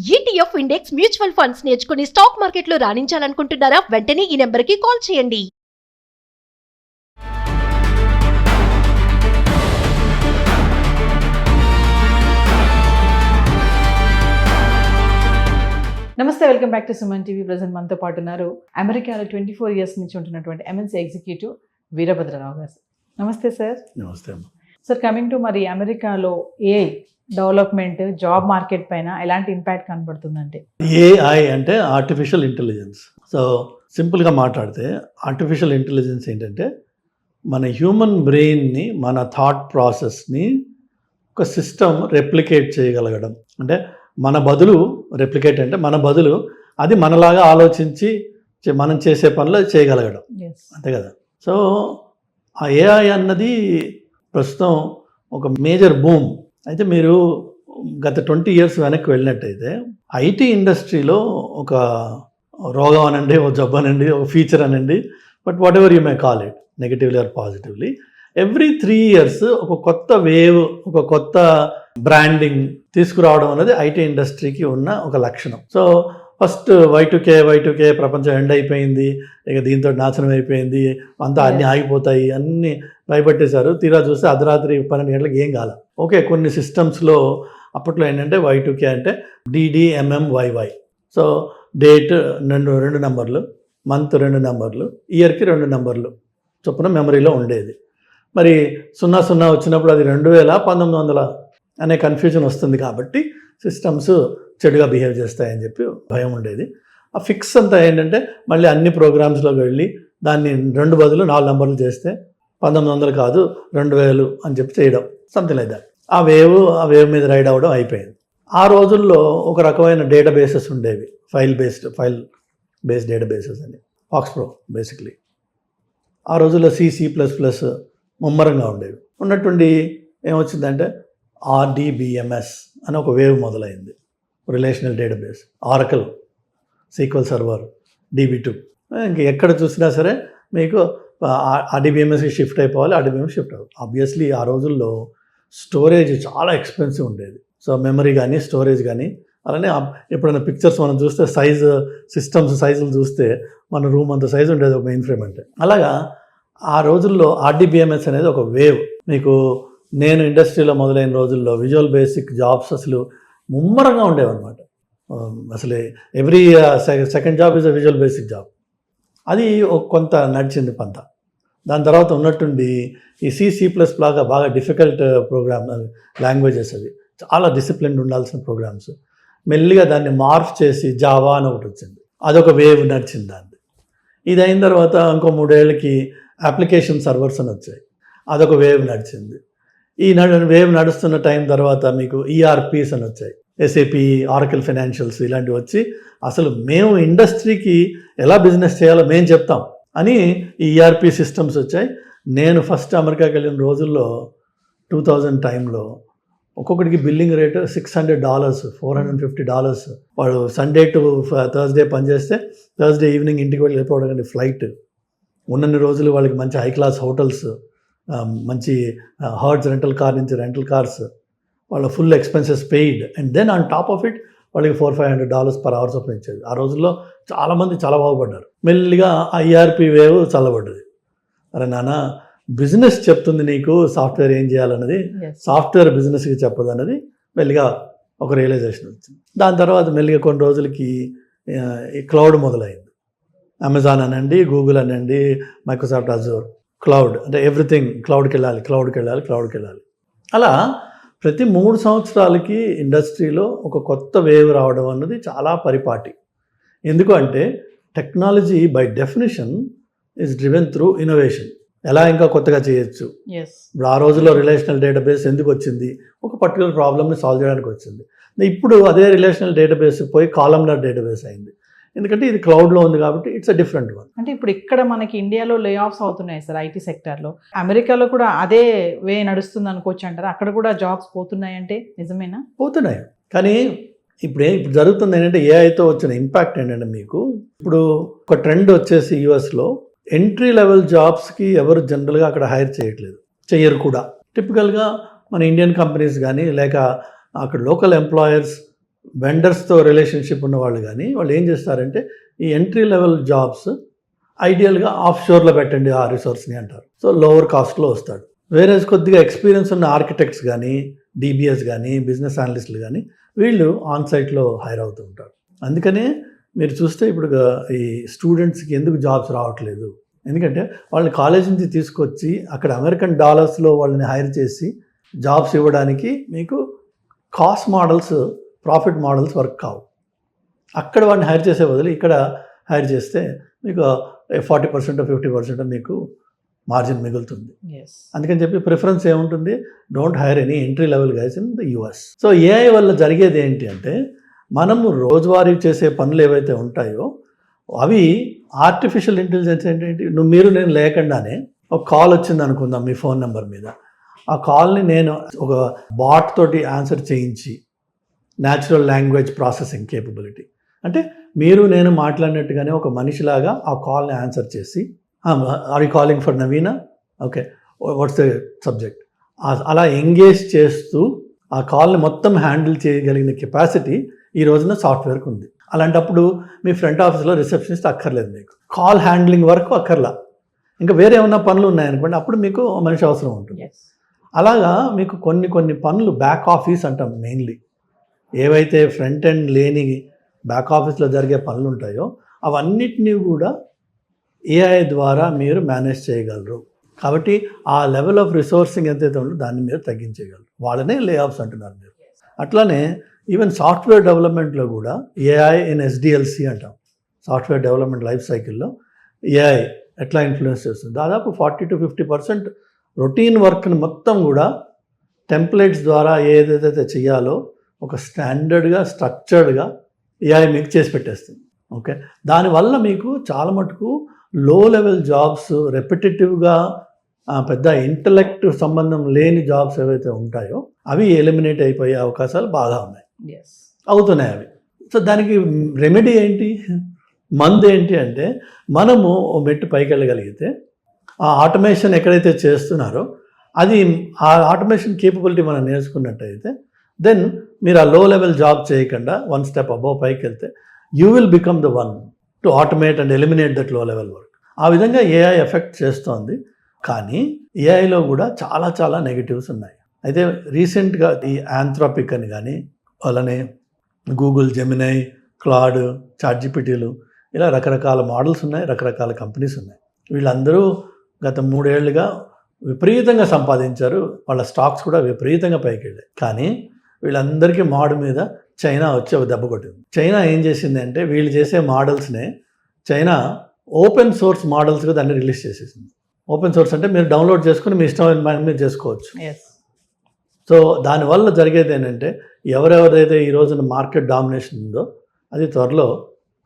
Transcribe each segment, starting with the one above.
ETF index mutual funds నేర్చుకుని stock మార్కెట్లో రాణించాలనుకుంటున్నారా? వెంటనే ఈ నెంబర్కి కాల్ చేయండి. నమస్తే, welcome back to Suman TV. Present మనతో పాటు ఉన్నారు అమెరికాలో 24 ఇయర్స్ నుంచి ఉంటున్నటువంటి ఎంఎన్సీ ఎగ్జిక్యూటివ్ వీరభద్రరావు గారు. నమస్తే సార్. నమస్తే అమ్మ. సార్, కమింగ్ టు మరి అమెరికాలో ఏఐ డెవలప్మెంట్ జాబ్ మార్కెట్ పైన ఎలాంటి ఇంపాక్ట్ కనబడుతుందంటే? ఏఐ అంటే ఆర్టిఫిషియల్ ఇంటెలిజెన్స్. సో సింపుల్గా మాట్లాడితే ఆర్టిఫిషియల్ ఇంటెలిజెన్స్ ఏంటంటే మన హ్యూమన్ బ్రెయిన్ని, మన థాట్ ప్రాసెస్ని ఒక సిస్టమ్ రెప్లికేట్ చేయగలగడం. అంటే మన బదులు రెప్లికేట్ అంటే మన బదులు అది మనలాగా ఆలోచించి మనం చేసే పనులు చేయగలగడం, అంతే కదా. సో ఆ ఏఐ అన్నది ప్రస్తుతం ఒక మేజర్ బూమ్. అయితే మీరు గత 20 ఇయర్స్ వెనక్కి వెళ్ళినట్టయితే ఐటీ ఇండస్ట్రీలో ఒక రోగం అనండి, ఒక జబ్బు అనండి, ఒక ఫీచర్ అనండి, but whatever you may call it, negatively or positively, every 3 years ఒక కొత్త వేవ్, ఒక కొత్త బ్రాండింగ్ తీసుకురావడం అనేది ఐటీ ఇండస్ట్రీకి ఉన్న ఒక లక్షణం. సో ఫస్ట్ Y2K ప్రపంచం ఎండ్ అయిపోయింది, ఇక దీంతో నాశనం అయిపోయింది, అంతా అన్నీ ఆగిపోతాయి, అన్నీ భయపెట్టేశారు. తీరా చూస్తే అర్ధరాత్రి 12 గంటలకు ఏం కాల. ఓకే, కొన్ని సిస్టమ్స్లో అప్పట్లో ఏంటంటే Y2K అంటే DDMMYY. సో డేట్ రెండు నెంబర్లు, మంత్ 2 నెంబర్లు, ఇయర్కి 2 నెంబర్లు చొప్పున మెమరీలో ఉండేది. మరి 00 వచ్చినప్పుడు అది 2000 1900 అనే కన్ఫ్యూజన్ వస్తుంది. కాబట్టి సిస్టమ్స్ చెడుగా బిహేవ్ చేస్తాయని చెప్పి భయం ఉండేది. ఆ ఫిక్స్ అంతా ఏంటంటే మళ్ళీ అన్ని ప్రోగ్రామ్స్లోకి వెళ్ళి దాన్ని 2 బదులు 4 నెంబర్లు చేస్తే 1900 కాదు 2000 అని చెప్పి చేయడం, సంథింగ్ లైక్ దట్. ఆ వేవ్ మీద రైడ్ అవ్వడం అయిపోయింది. ఆ రోజుల్లో ఒక రకమైన డేటాబేసెస్ ఉండేవి, ఫైల్ బేస్డ్ డేటాబేసెస్ అని, ఫాక్స్ప్రో బేసిక్లీ. ఆ రోజుల్లో C++ ముమ్మరంగా ఉండేవి. ఉన్నటువంటి ఏమొచ్చిందంటే RDBMS అని ఒక వేవ్ మొదలైంది, relational database, oracle, sequel server, DB2. ఇంక ఎక్కడ చూసినా సరే మీకు RDBMSకి షిఫ్ట్ అయిపోవాలి, RDBMS షిఫ్ట్ అవ్వాలి. ఆబ్వియస్లీ ఆ రోజుల్లో స్టోరేజ్ చాలా ఎక్స్పెన్సివ్ ఉండేది. సో మెమరీ కానీ స్టోరేజ్ కానీ, అలానే ఎప్పుడైనా పిక్చర్స్ మనం చూస్తే సిస్టమ్స్ సైజులు చూస్తే మన రూమ్ అంత సైజు ఉండేది ఒక మెయిన్ ఫ్రేమ్ అంటే. అలాగా ఆ రోజుల్లో RDBMS అనేది ఒక వేవ్. మీకు నేను ఇండస్ట్రీలో మొదలైన రోజుల్లో విజువల్ బేసిక్ జాబ్స్ అసలు ముమ్మరంగా ఉండేవన్నమాట. అసలు every second job is a visual basic job. అది కొంత నడిచింది పంత. దాని తర్వాత ఉన్నట్టుండి ఈ C++ లాగా బాగా డిఫికల్ట్ ప్రోగ్రామ్ లాంగ్వేజెస్, అవి చాలా డిసిప్లిన్ ఉండాల్సిన ప్రోగ్రామ్స్, మెల్లిగా దాన్ని మార్ఫ్ చేసి జావా అని ఒకటి వచ్చింది. అదొక వేవ్ నడిచింది దాన్ని. ఇది అయిన తర్వాత ఇంకో 3 ఏళ్ళకి అప్లికేషన్ సర్వర్స్ అని వచ్చాయి, అదొక వేవ్ నడిచింది. ఈ వేవ్ నడుస్తున్న టైం తర్వాత మీకు ERPs అని వచ్చాయి, SAP, ఆరకిల్ ఫైనాన్షియల్స్, ఇలాంటివి వచ్చి అసలు మేము ఇండస్ట్రీకి ఎలా బిజినెస్ చేయాలో మేము చెప్తాం అని ఈ ERP సిస్టమ్స్ వచ్చాయి. నేను ఫస్ట్ అమెరికాకి వెళ్ళిన రోజుల్లో 2000 టైంలో ఒక్కొక్కడికి బిల్లింగ్ రేటు $600, $450. వాడు సండే టు థర్స్డే పనిచేస్తే థర్స్డే ఈవినింగ్ ఇంటికి వెళ్ళిపోవడం కానీ ఫ్లైట్. ఉన్నన్ని రోజులు వాళ్ళకి మంచి హై క్లాస్ హోటల్స్, మంచి హర్డ్స్ రెంటల్ కార్స్, వాళ్ళ full expenses paid, and then on top of it వాళ్ళకి $400-500 పర్ అవర్ చొప్పున ఇచ్చేది. ఆ రోజుల్లో చాలామంది చాలా బాగుపడ్డారు. మెల్లిగా ఆ ERP వేవ్ చల్లబడ్డది. అరే నాన్న, బిజినెస్ చెప్తుంది నీకు సాఫ్ట్వేర్ ఏం చేయాలన్నది, సాఫ్ట్వేర్ బిజినెస్కి చెప్పదు అన్నది మెల్లిగా ఒక రియలైజేషన్ వచ్చింది. దాని తర్వాత మెల్లిగా కొన్ని రోజులకి ఈ క్లౌడ్ మొదలైంది. అమెజాన్ అనండి, గూగుల్ అనండి, మైక్రోసాఫ్ట్ అజూర్, క్లౌడ్ అంటే ఎవ్రీథింగ్ క్లౌడ్కి వెళ్ళాలి. అలా ప్రతి 3 సంవత్సరాలకి ఇండస్ట్రీలో ఒక కొత్త వేవ్ రావడం అన్నది చాలా పరిపాటి. ఎందుకు అంటే technology by definition is driven through innovation. ఎలా ఇంకా కొత్తగా చేయొచ్చు. ఇప్పుడు ఆ రోజుల్లో రిలేషనల్ డేటాబేస్ ఎందుకు వచ్చింది? ఒక పర్టికులర్ ప్రాబ్లమ్ని సాల్వ్ చేయడానికి వచ్చింది. ఇప్పుడు అదే రిలేషనల్ డేటాబేస్ పోయి కాలమ్నర్ డేటాబేస్ అయింది. ఎందుకంటే ఇది క్లౌడ్లో ఉంది కాబట్టి ఇట్స్ అ డిఫరెంట్ వన్. అంటే ఇప్పుడు ఇక్కడ మనకి ఇండియాలో లే ఆఫ్స్ అవుతున్నాయి సార్ ఐటీ సెక్టార్లో. అమెరికాలో కూడా అదే వే నడుస్తుంది అనుకోవచ్చు అంటారా? అక్కడ కూడా జాబ్స్ పోతున్నాయి అంటే నిజమేనా? పోతున్నాయి. కానీ ఇప్పుడు జరుగుతుంది ఏంటంటే ఏఐతో వచ్చిన ఇంపాక్ట్ ఏంటంటే, మీకు ఇప్పుడు ఒక ట్రెండ్ వచ్చేసి యూఎస్లో ఎంట్రీ లెవెల్ జాబ్స్కి ఎవరు జనరల్గా అక్కడ హైర్ చేయరు కూడా. టిపికల్గా మన ఇండియన్ కంపెనీస్ కానీ లేక అక్కడ లోకల్ ఎంప్లాయర్స్ వెండర్స్తో రిలేషన్షిప్ ఉన్న వాళ్ళు కానీ వాళ్ళు ఏం చేస్తారంటే ఈ ఎంట్రీ లెవెల్ జాబ్స్ ఐడియల్గా ఆఫ్ షోర్లో పెట్టండి ఆ రిసోర్స్ని అంటారు. సో లోవర్ కాస్ట్లో వస్తాడు. వేరే కొద్దిగా ఎక్స్పీరియన్స్ ఉన్న ఆర్కిటెక్ట్స్ కానీ, డిబిఎస్ కానీ, బిజినెస్ అనలిస్టులు కానీ వీళ్ళు ఆన్ సైట్లో హైర్ అవుతూ ఉంటారు. అందుకనే మీరు చూస్తే ఇప్పుడు ఈ స్టూడెంట్స్కి ఎందుకు జాబ్స్ రావట్లేదు, ఎందుకంటే వాళ్ళని కాలేజ్ నుంచి తీసుకొచ్చి అక్కడ అమెరికన్ డాలర్స్లో వాళ్ళని హైర్ చేసి జాబ్స్ ఇవ్వడానికి మీకు cost models, profit models work కావు. అక్కడ వాడిని హైర్ చేసే బదులు ఇక్కడ హైర్ చేస్తే మీకు 40% 50% మీకు మార్జిన్ మిగులుతుంది. అందుకని చెప్పి ప్రిఫరెన్స్ ఏముంటుంది, don't hire any entry level guys in the US. So AI వల్ల జరిగేది ఏంటి అంటే మనము రోజువారీ చేసే పనులు ఏవైతే ఉంటాయో అవి ఆర్టిఫిషియల్ ఇంటెలిజెన్స్ ఏంటంటే మీరు నేను లేకుండానే ఒక కాల్ వచ్చింది అనుకుందాం మీ ఫోన్ నెంబర్ మీద, ఆ కాల్ని నేను ఒక బాట్ తోటి ఆన్సర్ చేయించి న్యాచురల్ లాంగ్వేజ్ ప్రాసెసింగ్ కేపబిలిటీ అంటే మీరు నేను మాట్లాడినట్టుగానే ఒక మనిషిలాగా ఆ కాల్ని ఆన్సర్ చేసి are you calling for Naveena, okay what's the subject, అలా ఎంగేజ్ చేస్తూ ఆ కాల్ని మొత్తం హ్యాండిల్ చేయగలిగిన కెపాసిటీ ఈ రోజున సాఫ్ట్వేర్కి ఉంది. అలాంటప్పుడు మీ ఫ్రంట్ ఆఫీస్లో రిసెప్షనిస్ట్ అక్కర్లేదు, మీకు కాల్ హ్యాండ్లింగ్ వరకు అక్కర్లా, ఇంకా వేరే ఏమైనా పనులు ఉన్నాయనుకోండి అప్పుడు మీకు మనిషి అవసరం ఉంటుంది. అలాగా మీకు కొన్ని పనులు బ్యాక్ ఆఫీస్ అంటాం, మెయిన్లీ ఏవైతే ఫ్రంట్ ఎండ్ లేని బ్యాక్ ఆఫీస్లో జరిగే పనులు ఉంటాయో అవన్నిటినీ కూడా ఏఐ ద్వారా మీరు మేనేజ్ చేయగలరు. కాబట్టి ఆ లెవెల్ ఆఫ్ రిసోర్సింగ్ ఎంతైతే ఉందో దాన్ని మీరు తగ్గించేయగలరు. వాళ్ళనే లే ఆఫ్స్ అంటున్నారు మీరు. అట్లానే ఈవెన్ సాఫ్ట్వేర్ డెవలప్మెంట్లో కూడా ఏఐ ఇన్ ఎస్డిఎల్సి అంటాం, సాఫ్ట్వేర్ డెవలప్మెంట్ లైఫ్ సైకిల్లో ఏఐ ఎట్లా ఇన్ఫ్లుయెన్స్ చేస్తుంది. దాదాపు 40 to 50% రొటీన్ వర్క్ని మొత్తం కూడా టెంప్లెట్స్ ద్వారా ఏదైతే చేయాలో ఒక స్టాండర్డ్గా స్ట్రక్చర్డ్గా ఏఐ మీకు చేసి పెట్టేస్తుంది. ఓకే, దానివల్ల మీకు చాలా మటుకు లో లెవెల్ జాబ్స్, రెపిటేటివ్గా పెద్ద ఇంటలెక్ట్ సంబంధం లేని జాబ్స్ ఏవైతే ఉంటాయో అవి ఎలిమినేట్ అయిపోయే అవకాశాలు బాగా ఉన్నాయి, అవుతున్నాయి అవి. సో దానికి రెమెడీ ఏంటి, మందు ఏంటి అంటే మనము ఓ మెట్టు పైకి వెళ్ళగలిగితే ఆ ఆటోమేషన్ ఎక్కడైతే చేస్తున్నారో అది ఆ ఆటోమేషన్ కేపబిలిటీ మనం నేర్చుకున్నట్టయితే దెన్ మీరు ఆ లో లెవెల్ జాబ్ చేయకుండా 1 step అబవ్ పైకి వెళ్తే you will become the one to automate and eliminate that లో లెవెల్ వర్క్. ఆ విధంగా ఏఐ ఎఫెక్ట్ చేస్తోంది. కానీ ఏఐలో కూడా చాలా నెగిటివ్స్ ఉన్నాయి. అయితే రీసెంట్గా ఈ ఆంథ్రోపిక్ అని కానీ అలానే గూగుల్ జెమినై, క్లాడ్, చాట్‌జిపిటీలు ఇలా రకరకాల మోడల్స్ ఉన్నాయి, రకరకాల కంపెనీస్ ఉన్నాయి. వీళ్ళందరూ గత 3 ఏళ్లుగా విపరీతంగా సంపాదించారు, వాళ్ళ స్టాక్స్ కూడా విపరీతంగా పైకి వెళ్ళాయి. కానీ వీళ్ళందరికీ మోడ్ మీద చైనా వచ్చి ఒక దెబ్బ కొట్టింది. చైనా ఏం చేసింది అంటే వీళ్ళు చేసే మోడల్స్నే చైనా ఓపెన్ సోర్స్ మోడల్స్గా దాన్ని రిలీజ్ చేసేసింది. ఓపెన్ సోర్స్ అంటే మీరు డౌన్లోడ్ చేసుకుని మీ ఇష్టమైన మీరు చేసుకోవచ్చు. సో దానివల్ల జరిగేది ఏంటంటే ఎవరెవరైతే ఈ రోజున మార్కెట్ డామినేషన్ ఉందో అది త్వరలో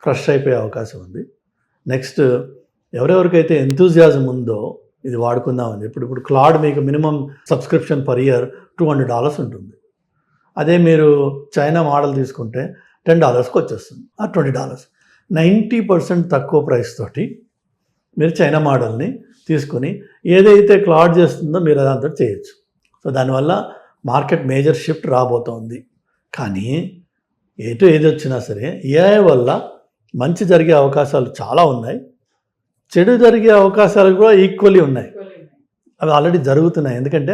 క్రష్ అయిపోయే అవకాశం ఉంది. నెక్స్ట్ ఎవరెవరికైతే ఎంతూజియాజం ఉందో ఇది వాడుకుందామని ఇప్పుడు క్లాడ్ మీకు మినిమం సబ్స్క్రిప్షన్ పర్ ఇయర్ $200 ఉంటుంది. అదే మీరు చైనా మోడల్ తీసుకుంటే $10కి వచ్చేస్తుంది. ఆ $20 90% తక్కువ ప్రైస్ తోటి మీరు చైనా మోడల్ని తీసుకొని ఏదైతే క్లాడ్ చేస్తుందో మీరు అదంతా చేయొచ్చు. సో దానివల్ల మార్కెట్ మేజర్ షిఫ్ట్ రాబోతోంది. కానీ ఏది వచ్చినా సరే ఏఐ వల్ల మంచి జరిగే అవకాశాలు చాలా ఉన్నాయి, చెడు జరిగే అవకాశాలు కూడా ఈక్వల్లీ ఉన్నాయి. అవి ఆల్రెడీ జరుగుతున్నాయి. ఎందుకంటే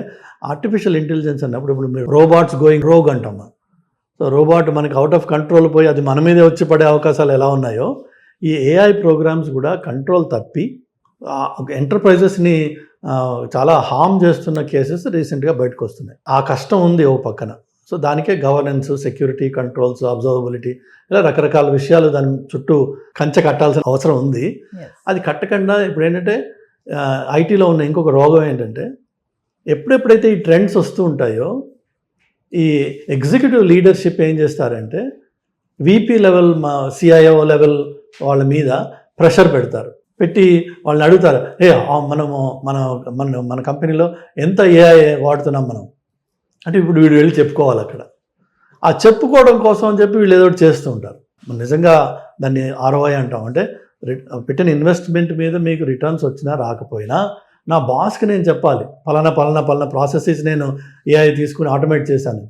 ఆర్టిఫిషియల్ ఇంటెలిజెన్స్ అన్నప్పుడు ఇప్పుడు మీరు రోబాట్స్ గోయింగ్ రోగ్ అంటాం. సో రోబాట్ మనకి అవుట్ ఆఫ్ కంట్రోల్ పోయి అది మన మీదే వచ్చి పడే అవకాశాలు ఎలా ఉన్నాయో ఈ ఏఐ ప్రోగ్రామ్స్ కూడా కంట్రోల్ తప్పి ఎంటర్ప్రైజెస్ని చాలా హార్మ్ చేస్తున్న కేసెస్ రీసెంట్గా బయటకు వస్తున్నాయి. ఆ కష్టం ఉంది ఓ పక్కన. సో దానికే గవర్నెన్స్, సెక్యూరిటీ, కంట్రోల్స్, అబ్జర్వబిలిటీ ఇలా రకరకాల విషయాలు దాని చుట్టూ కంచె కట్టాల్సిన అవసరం ఉంది. అది కట్టకుండా ఇప్పుడు ఏంటంటే ఐటీలో ఉన్న ఇంకొక రోగం ఏంటంటే ఎప్పుడెప్పుడైతే ఈ ట్రెండ్స్ వస్తూ ఉంటాయో ఈ ఎగ్జిక్యూటివ్ లీడర్షిప్ ఏం చేస్తారంటే వీపీ లెవెల్, మా సిఐఓ లెవెల్ వాళ్ళ మీద ప్రెషర్ పెడతారు. పెట్టి వాళ్ళని అడుగుతారు, మన కంపెనీలో ఎంత ఏఐ వాడుతున్నాం మనం అంటే ఇప్పుడు వీడు వెళ్ళి చెప్పుకోవాలి. అక్కడ ఆ చెప్పుకోవడం కోసం అని చెప్పి వీళ్ళు ఏదో ఒకటి చేస్తూ ఉంటారు. నిజంగా దాన్ని ROI అంటాం. అంటే పెట్టిన ఇన్వెస్ట్మెంట్ మీద మీకు రిటర్న్స్ వచ్చినా రాకపోయినా నా బాస్కి నేను చెప్పాలి పలానా ప్రాసెసెస్ నేను ఏఐ తీసుకుని ఆటోమేట్ చేశాను.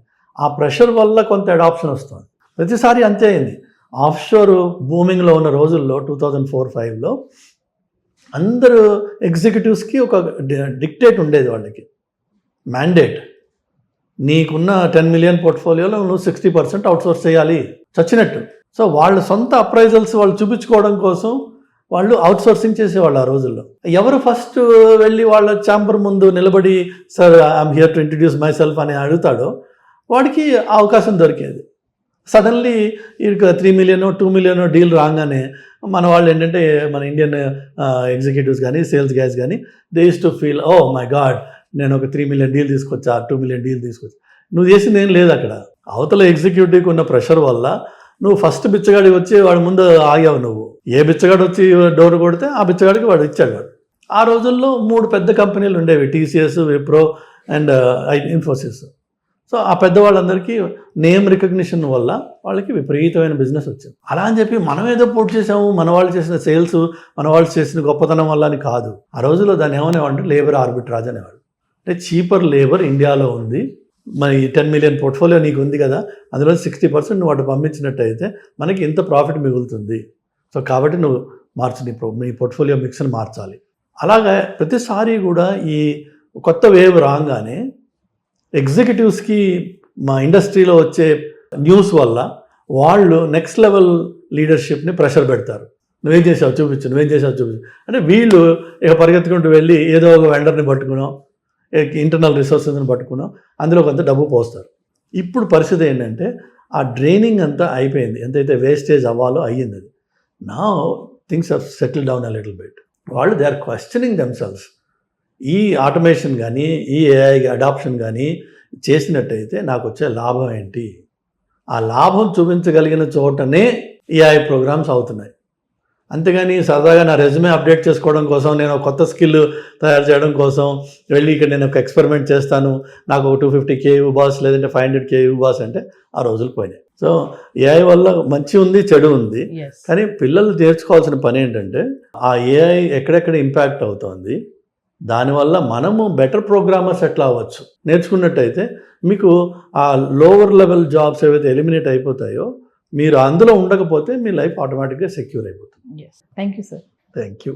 ఆ ప్రెషర్ వల్ల కొంత అడాప్షన్ వస్తుంది. ప్రతిసారి అంతే అయింది. ఆఫ్షోర్ బూమింగ్లో ఉన్న రోజుల్లో 2004-5లో అందరూ ఎగ్జిక్యూటివ్స్కి ఒక డిక్టేట్ ఉండేది, వాళ్ళకి మ్యాండేట్. నీకున్న 10 million పోర్ట్ఫోలియోలో నువ్వు 60% అవుట్సోర్స్ చేయాలి చచ్చినట్టు. సో వాళ్ళ సొంత అప్రైజల్స్ వాళ్ళు చూపించుకోవడం కోసం వాళ్ళు అవుట్సోర్సింగ్ చేసేవాళ్ళు ఆ రోజుల్లో. ఎవరు ఫస్ట్ వెళ్ళి వాళ్ళ ఛాంబర్ ముందు నిలబడి sir I'm here to introduce my self అని అడుగుతాడో వాడికి ఆ అవకాశం దొరికేది. సడన్లీ ఇక 3 million 2 million డీల్ రాగానే మన వాళ్ళు ఏంటంటే మన ఇండియన్ ఎగ్జిక్యూటివ్స్ కానీ సేల్స్ గైస్ కానీ they use to feel oh my God నేను ఒక 3 million డీల్ తీసుకొచ్చా, 2 million డీల్ తీసుకొచ్చా. నువ్వు చేసింది ఏం లేదు అక్కడ. అవతల ఎగ్జిక్యూటివ్కి ఉన్న ప్రెషర్ వల్ల నువ్వు ఫస్ట్ బిచ్చగాడి వచ్చి వాడి ముందు ఆగావు. నువ్వు ఏ బిచ్చగాడు వచ్చి డోర్ కొడితే ఆ బిచ్చగాడికి వాడు ఇచ్చాడు. ఆ రోజుల్లో 3 పెద్ద కంపెనీలు ఉండేవి, TCS, Wipro and Infosys. So ఆ పెద్దవాళ్ళందరికీ నేమ్ రికగ్నిషన్ వల్ల వాళ్ళకి విపరీతమైన బిజినెస్ వచ్చింది. అలా అని చెప్పి మనం ఏదో పోటీ చేసాము, మన వాళ్ళు చేసిన సేల్స్, మన వాళ్ళు చేసిన గొప్పతనం వల్ల అని కాదు. ఆ రోజుల్లో దాన్ని ఏమనేవాడు, లేబర్ ఆర్బిట్రాజ్ అనేవాడు. అంటే చీపర్ లేబర్ ఇండియాలో ఉంది, మరి 10 million పోర్ట్ఫోలియో నీకు ఉంది కదా, అందులో 60% నువ్వు వాటి పంపించినట్టయితే మనకి ఇంత ప్రాఫిట్ మిగులుతుంది. సో కాబట్టి నువ్వు నీ పోర్ట్ఫోలియో మిక్స్ని మార్చాలి. అలాగే ప్రతిసారి కూడా ఈ కొత్త వేవ్ రాగానే ఎగ్జిక్యూటివ్స్కి మా ఇండస్ట్రీలో వచ్చే న్యూస్ వల్ల వాళ్ళు నెక్స్ట్ లెవెల్ లీడర్షిప్ని ప్రెషర్ పెడతారు. నువ్వేం చేసావు చూపించు, నువ్వేం చేసావు చూపించు అంటే వీళ్ళు ఇక పరిగెత్తుకుంటూ వెళ్ళి ఏదో ఒక వెండర్ని పట్టుకున్నాం, ఇంటర్నల్ రిసోర్సెస్ని పట్టుకున్నాం, అందులో కొంత డబ్బు పోస్తారు. ఇప్పుడు పరిస్థితి ఏంటంటే ఆ డ్రైనింగ్ అంతా అయిపోయింది, ఎంతైతే వేస్టేజ్ అవ్వాలో అయ్యింది. అది నా things are settle down a little bit. వాళ్ళు దే ఆర్ క్వశ్చనింగ్ దెమ్సెల్వ్స్. ఈ ఆటోమేషన్ కానీ ఈ ఏఐ అడాప్షన్ కానీ చేసినట్టయితే నాకు వచ్చే లాభం ఏంటి, ఆ లాభం చూపించగలిగిన చోటనే ఏఐ ప్రోగ్రామ్స్ అవుతున్నాయి. అంతేగాని సరదాగా నా రెజ్యూమే అప్డేట్ చేసుకోవడం కోసం, నేను ఒక కొత్త స్కిల్ తయారు చేయడం కోసం వెళ్ళి ఇక్కడ నేను ఒక ఎక్స్పెరిమెంట్ చేస్తాను, నాకు ఒక 250K బాస్ లేదంటే 500K బాస్ అంటే ఆ రోజులు పోయినాయి. సో ఏఐ వల్ల మంచి ఉంది, చెడు ఉంది. కానీ పిల్లలు నేర్చుకోవాల్సిన పని ఏంటంటే ఆ ఏఐ ఎక్కడెక్కడ ఇంపాక్ట్ అవుతోంది, దానివల్ల మనము బెటర్ ప్రోగ్రామర్స్ ఎట్లా అవ్వచ్చు నేర్చుకున్నట్టయితే మీకు ఆ లోవర్ లెవెల్ జాబ్స్ ఏవైతే ఎలిమినేట్ అయిపోతాయో, మీరు అందులో ఉండకపోతే మీ లైఫ్ ఆటోమేటిక్గా సెక్యూర్ అయిపోతుంది. Thank you sir. Thank you.